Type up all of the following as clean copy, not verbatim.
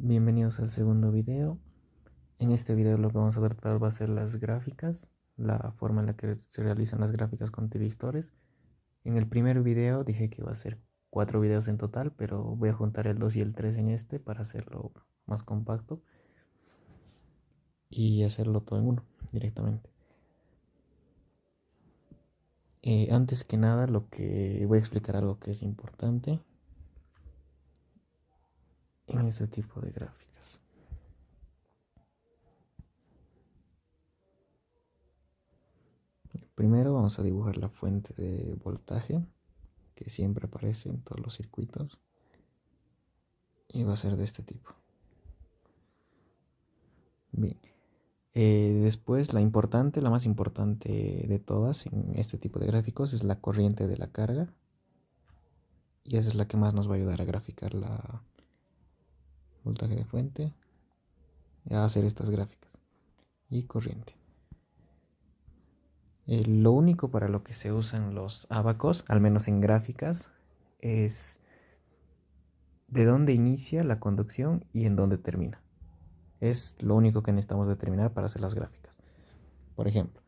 Bienvenidos al segundo video. En este video lo que vamos a tratar va a ser las gráficas, la forma en la que se realizan las gráficas con tilistores. En el primer video dije que iba a ser 4 videos en total, pero voy a juntar el 2 y el 3 en este para hacerlo más compacto y hacerlo todo en uno directamente. Antes que nada, voy a explicar algo que es importante en este tipo de gráficas. Primero vamos a dibujar la fuente de voltaje que siempre aparece en todos los circuitos y va a ser de este tipo. Bien, después la más importante de todas en este tipo de gráficos es la corriente de la carga, y esa es la que más nos va a ayudar a graficar la voltaje de fuente, a hacer estas gráficas y corriente. Lo único para lo que se usan los ábacos, al menos en gráficas, es de dónde inicia la conducción y en dónde termina. Es lo único que necesitamos determinar para hacer las gráficas. Por ejemplo,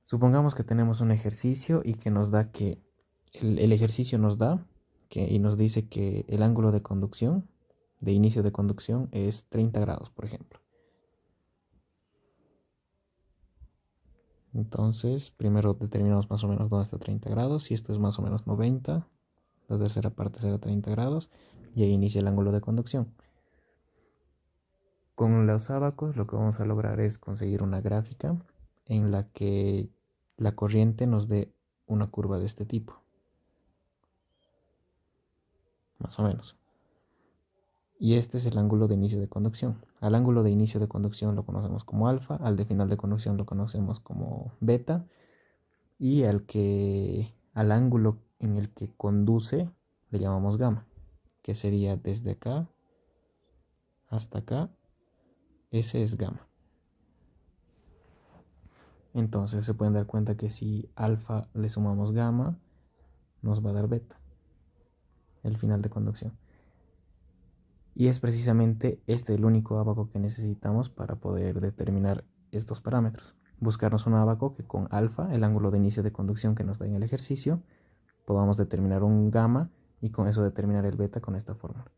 supongamos que tenemos un ejercicio y que nos da que el ejercicio nos da y nos dice que el ángulo de conducción, de inicio de conducción, es 30 grados, por ejemplo. Entonces, primero determinamos más o menos dónde está 30 grados. Si esto es más o menos 90, la tercera parte será 30 grados y ahí inicia el ángulo de conducción. Con los ábacos lo que vamos a lograr es conseguir una gráfica en la que la corriente nos dé una curva de este tipo, más o menos. Y este es el ángulo de inicio de conducción. Al ángulo de inicio de conducción lo conocemos como alfa, al de final de conducción lo conocemos como beta, y al ángulo en el que conduce le llamamos gamma, que sería desde acá hasta acá. Ese es gamma. Entonces se pueden dar cuenta que si alfa le sumamos gamma, nos va a dar beta, el final de conducción. Y es precisamente este el único ábaco que necesitamos para poder determinar estos parámetros. Buscarnos un ábaco que con alfa, el ángulo de inicio de conducción que nos da en el ejercicio, podamos determinar un gamma y con eso determinar el beta con esta fórmula.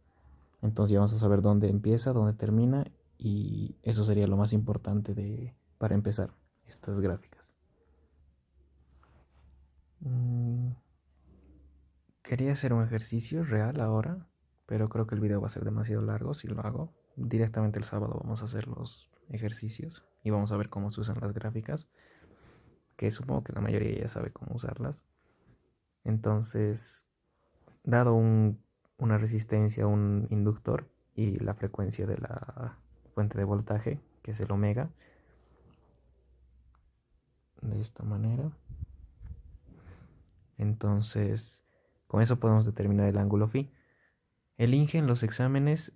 Entonces ya vamos a saber dónde empieza, dónde termina, y eso sería lo más importante para empezar estas gráficas. Quería hacer un ejercicio real ahora, pero creo que el video va a ser demasiado largo si lo hago. Directamente el sábado vamos a hacer los ejercicios y vamos a ver cómo se usan las gráficas, que supongo que la mayoría ya sabe cómo usarlas. Entonces, dado una resistencia, un inductor y la frecuencia de la fuente de voltaje, que es el omega, de esta manera, entonces con eso podemos determinar el ángulo phi. El INGE en los exámenes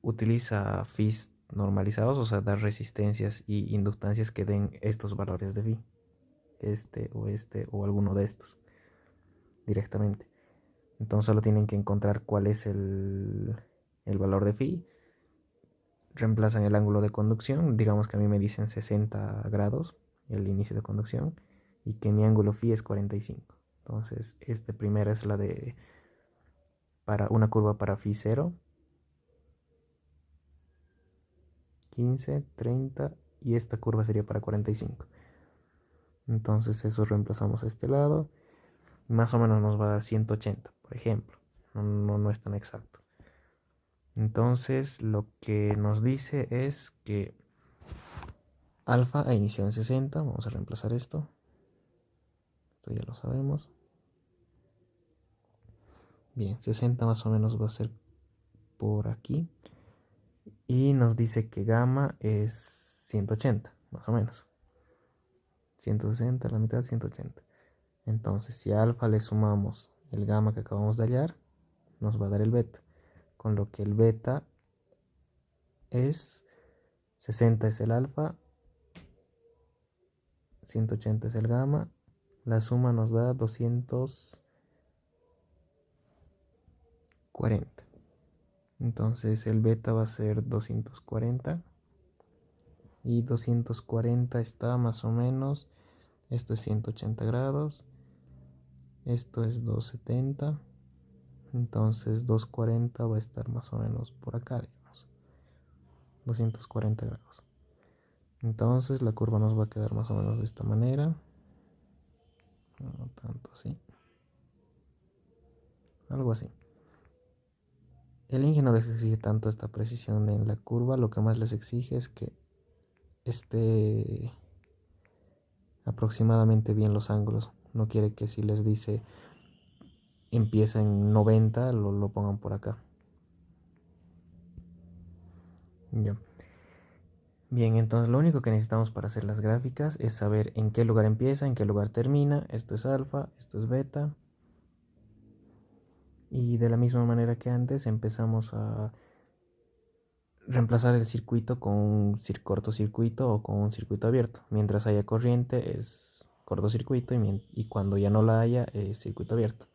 utiliza phis normalizados, o sea, dar resistencias y inductancias que den estos valores de phi, este o alguno de estos directamente. Entonces solo tienen que encontrar cuál es el valor de phi, reemplazan el ángulo de conducción, digamos que a mí me dicen 60 grados el inicio de conducción y que mi ángulo phi es 45. Entonces, primera es la de para una curva para phi 0, 15, 30, y esta curva sería para 45. Entonces eso reemplazamos a este lado, más o menos nos va a dar 180, por ejemplo. No es tan exacto. Entonces lo que nos dice es que alfa ha iniciado en 60. Vamos a reemplazar esto ya lo sabemos. Bien, 60 más o menos va a ser por aquí, y nos dice que gamma es 180, más o menos. 160, la mitad, 180. Entonces, si a alfa le sumamos el gamma que acabamos de hallar, nos va a dar el beta, con lo que el beta es 60 es el alfa, 180 es el gamma, la suma nos da 240. Entonces el beta va a ser 240 y 240 está más o menos, esto es 180 grados, esto es 270, entonces 240 va a estar más o menos por acá, digamos, 240 grados. Entonces la curva nos va a quedar más o menos de esta manera, no tanto así, algo así. El Inge no les exige tanto esta precisión en la curva, lo que más les exige es que esté aproximadamente bien los ángulos. No quiere que si les dice empieza en 90 lo pongan por acá. Ya. Bien, entonces lo único que necesitamos para hacer las gráficas es saber en qué lugar empieza, en qué lugar termina. Esto es alfa, esto es beta. Y de la misma manera que antes empezamos a reemplazar el circuito con un cortocircuito o con un circuito abierto. Mientras haya corriente es cortocircuito y cuando ya no la haya es circuito abierto.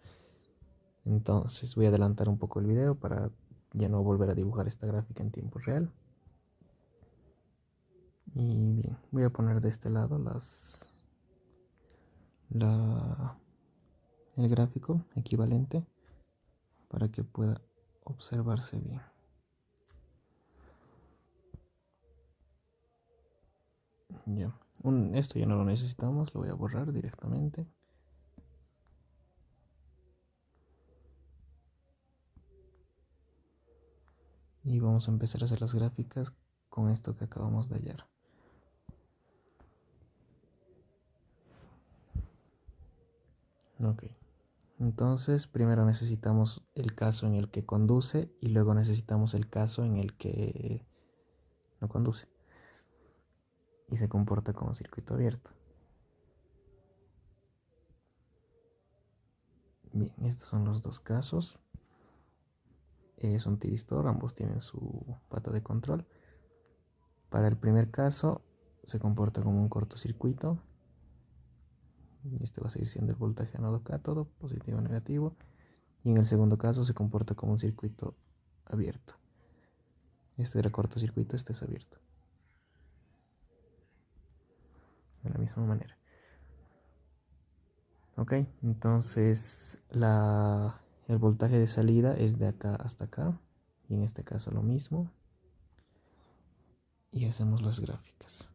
Entonces voy a adelantar un poco el video para ya no volver a dibujar esta gráfica en tiempo real. Y bien, voy a poner de este lado el gráfico equivalente para que pueda observarse bien. Ya. Esto ya no lo necesitamos, lo voy a borrar directamente. Y vamos a empezar a hacer las gráficas con esto que acabamos de hallar. Ok. Entonces, primero necesitamos el caso en el que conduce y luego necesitamos el caso en el que no conduce y se comporta como circuito abierto. Bien, estos son los dos casos. Es un tiristor, ambos tienen su pata de control. Para el primer caso se comporta como un cortocircuito. Este va a seguir siendo el voltaje ánodo-cátodo, positivo o negativo. Y en el segundo caso se comporta como un circuito abierto. Este era cortocircuito, este es abierto. De la misma manera. Ok, entonces el voltaje de salida es de acá hasta acá. Y en este caso lo mismo. Y hacemos las gráficas.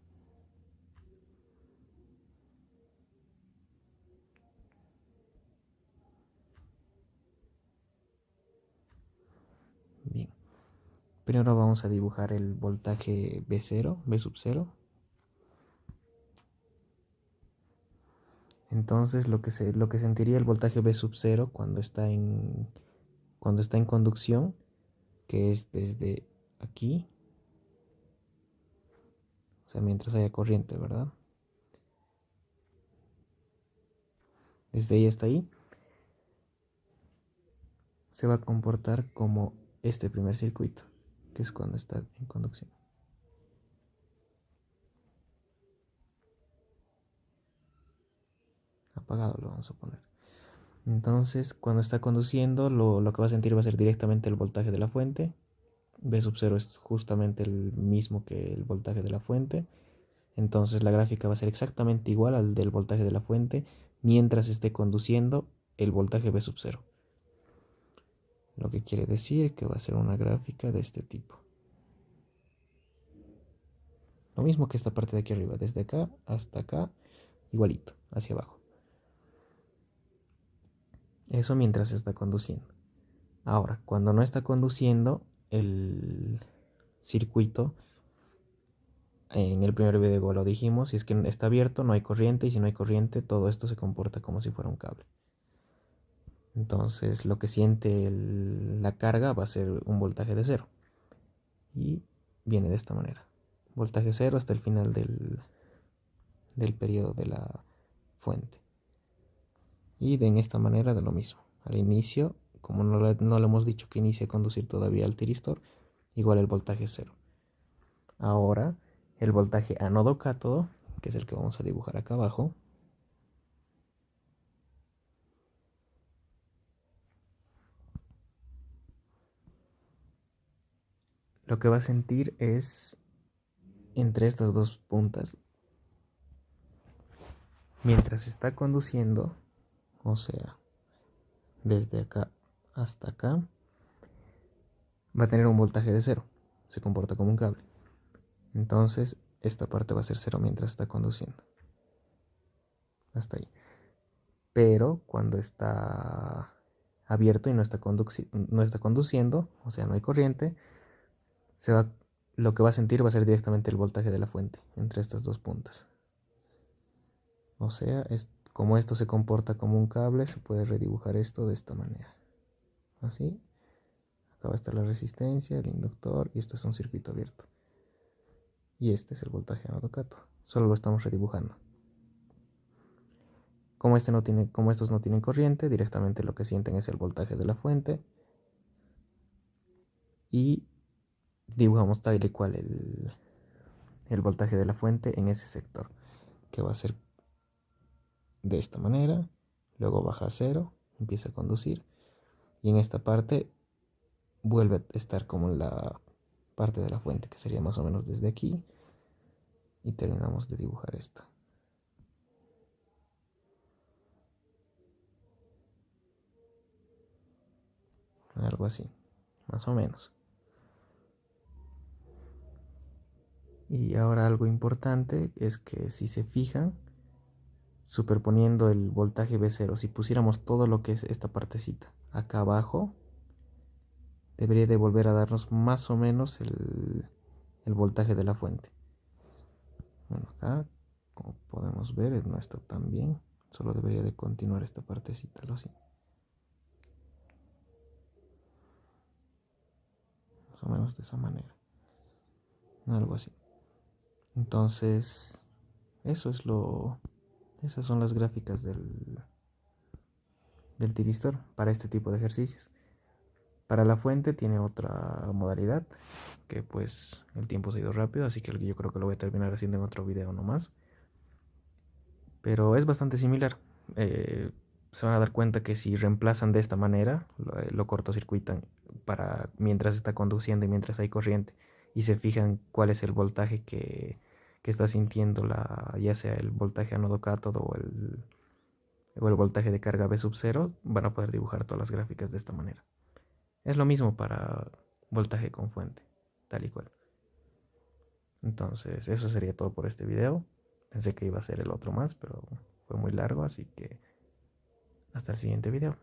Bien. Primero vamos a dibujar el voltaje B0, B sub 0. Entonces lo que sentiría el voltaje B sub 0 cuando está en conducción, que es desde aquí, o sea, mientras haya corriente, ¿verdad? Desde ahí hasta ahí, se va a comportar como este primer circuito, que es cuando está en conducción. Apagado lo vamos a poner. Entonces, cuando está conduciendo, lo que va a sentir va a ser directamente el voltaje de la fuente. B sub 0 es justamente el mismo que el voltaje de la fuente. Entonces la gráfica va a ser exactamente igual al del voltaje de la fuente mientras esté conduciendo el voltaje B sub 0. Lo que quiere decir que va a ser una gráfica de este tipo. Lo mismo que esta parte de aquí arriba, desde acá hasta acá, igualito, hacia abajo. Eso mientras está conduciendo. Ahora, cuando no está conduciendo, el circuito, en el primer video lo dijimos, si es que está abierto no hay corriente y si no hay corriente todo esto se comporta como si fuera un cable. Entonces lo que siente la carga va a ser un voltaje de cero. Y viene de esta manera. Voltaje cero hasta el final del periodo de la fuente. Y de en esta manera de lo mismo. Al inicio, como no le hemos dicho que inicie a conducir todavía el tiristor, igual el voltaje cero. Ahora el voltaje ánodo-cátodo, que es el que vamos a dibujar acá abajo, lo que va a sentir es entre estas dos puntas. Mientras está conduciendo, o sea, desde acá hasta acá, va a tener un voltaje de cero. Se comporta como un cable. Entonces, esta parte va a ser cero mientras está conduciendo. Hasta ahí. Pero cuando está abierto y no está conduciendo, o sea, no hay corriente, lo que va a sentir va a ser directamente el voltaje de la fuente entre estas dos puntas. O sea, como esto se comporta como un cable, se puede redibujar esto de esta manera. Así. Acá va a estar la resistencia, el inductor, y esto es un circuito abierto. Y este es el voltaje anodo-cátodo. Solo lo estamos redibujando. Como estos no tienen corriente, directamente lo que sienten es el voltaje de la fuente. Y dibujamos tal y cual el voltaje de la fuente en ese sector, que va a ser de esta manera. Luego baja a cero, empieza a conducir. Y en esta parte vuelve a estar como en la parte de la fuente, que sería más o menos desde aquí. Y terminamos de dibujar esto. Algo así, más o menos. Y ahora algo importante es que si se fijan, superponiendo el voltaje V0, si pusiéramos todo lo que es esta partecita acá abajo, debería de volver a darnos más o menos el voltaje de la fuente. Bueno, acá, como podemos ver, no está tan bien. Solo debería de continuar esta partecita, lo así. Más o menos de esa manera. Algo así. Entonces, esas son las gráficas del tiristor para este tipo de ejercicios. Para la fuente tiene otra modalidad, que pues el tiempo se ha ido rápido, así que yo creo que lo voy a terminar haciendo en otro video nomás. Pero es bastante similar. Se van a dar cuenta que si reemplazan de esta manera, lo cortocircuitan para mientras está conduciendo y mientras hay corriente, y se fijan cuál es el voltaje que está sintiendo, ya sea el voltaje anodo cátodo o el voltaje de carga V sub 0, van a poder dibujar todas las gráficas de esta manera. Es lo mismo para voltaje con fuente, tal y cual. Entonces, eso sería todo por este video. Pensé que iba a ser el otro más, pero fue muy largo, así que hasta el siguiente video.